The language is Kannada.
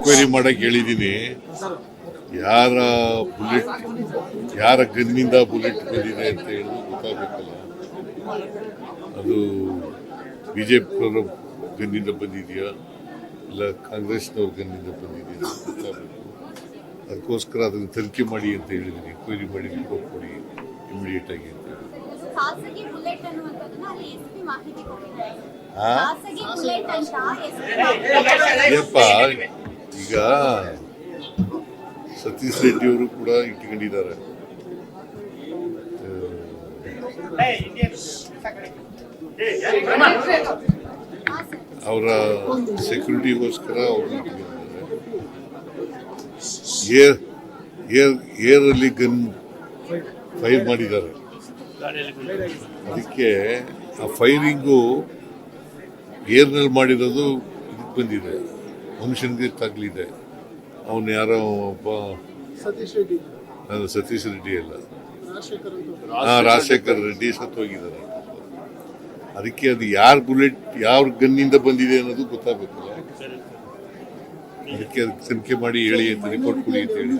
ಎನ್ಕ್ವೈರಿ ಮಾಡಕ್ಕೆ ಹೇಳಿದ್ದೀನಿ. ಯಾರ ಬುಲೆಟ್, ಯಾರ ಗನ್ನಿಂದ ಬುಲೆಟ್ ಬಂದಿದೆ ಅಂತ ಹೇಳಿ ಗೊತ್ತಾಗಬೇಕಲ್ಲ. ಅದು ಬಿಜೆಪಿಯವ್ರ ಗನ್ನಿಂದ ಬಂದಿದೆಯಾ ಇಲ್ಲ ಕಾಂಗ್ರೆಸ್ನವ್ರ ಗನ್ನಿಂದ ಬಂದಿದೆಯಾ ಅಂತ ಗೊತ್ತಾಗಬೇಕು. ಅದಕ್ಕೋಸ್ಕರ ಅದನ್ನು ತನಿಖೆ ಮಾಡಿ ಅಂತ ಹೇಳಿದ್ದೀನಿ. ಎನ್ಕ್ವೈರಿ ಮಾಡಿ ರಿಪೋರ್ಟ್ ಕೊಡಿ ಇಮಿಡಿಯೇಟ್ ಆಗಿ ಅಂತ ಹೇಳಿ. ಖಾಸಗಿ ಬುಲೆಟ್ ಅನ್ನುವಂಥದ್ದನ್ನ ಅಲ್ಲಿ ಎಸ್ಪಿ ಮಾಹಿತಿ ಕೊಟ್ಟಿದ್ದಾರೆ. ಹಾ ಖಾಸಗಿ ಬುಲೆಟ್ ಅಂತ ಎಸ್ಪಿ ಏನಪ್ಪ, ಈಗ ಸತೀಶ್ ರೆಡ್ಡಿ ಅವರು ಕೂಡ ಇಟ್ಕೊಂಡಿದ್ದಾರೆ. ಅವರ ಸೆಕ್ಯೂರಿಟಿಗೋಸ್ಕರ ಅವರು ಇಟ್ಕೊಂಡಿದ್ದಾರೆ. ಏರಲ್ಲಿ ಗನ್ ಫೈರ್ ಮಾಡಿದ್ದಾರೆ. ಅದಕ್ಕೆ ಆ ಫೈರಿಂಗು ಏರ್ನಲ್ಲಿ ಮಾಡಿರೋದು ಇದಕ್ಕೆ ಬಂದಿದೆ, ಮನುಷ್ಯನಿಗೆ ತಗಲಿದೆ. ಅವನು ಯಾರೋ ಒಬ್ಬ ಸತೀಶ್ ರೆಡ್ಡಿ ಅಲ್ಲ, ರಾಜಶೇಖರ್ ರೆಡ್ಡಿ ಸತ್ತೋಗಿದ್ದಾರೆ. ಅದಕ್ಕೆ ಅದು ಯಾರ ಬುಲೆಟ್ ಯಾವ ಗನ್ನಿಂದ ಬಂದಿದೆ ಅನ್ನೋದು ಗೊತ್ತಾಗಬೇಕಲ್ಲ. ಅದಕ್ಕೆ ತನಿಖೆ ಮಾಡಿ ಹೇಳಿ ಅಂತ ರಿಪೋರ್ಟ್ ಕೊಡಿ ಅಂತ ಹೇಳಿ.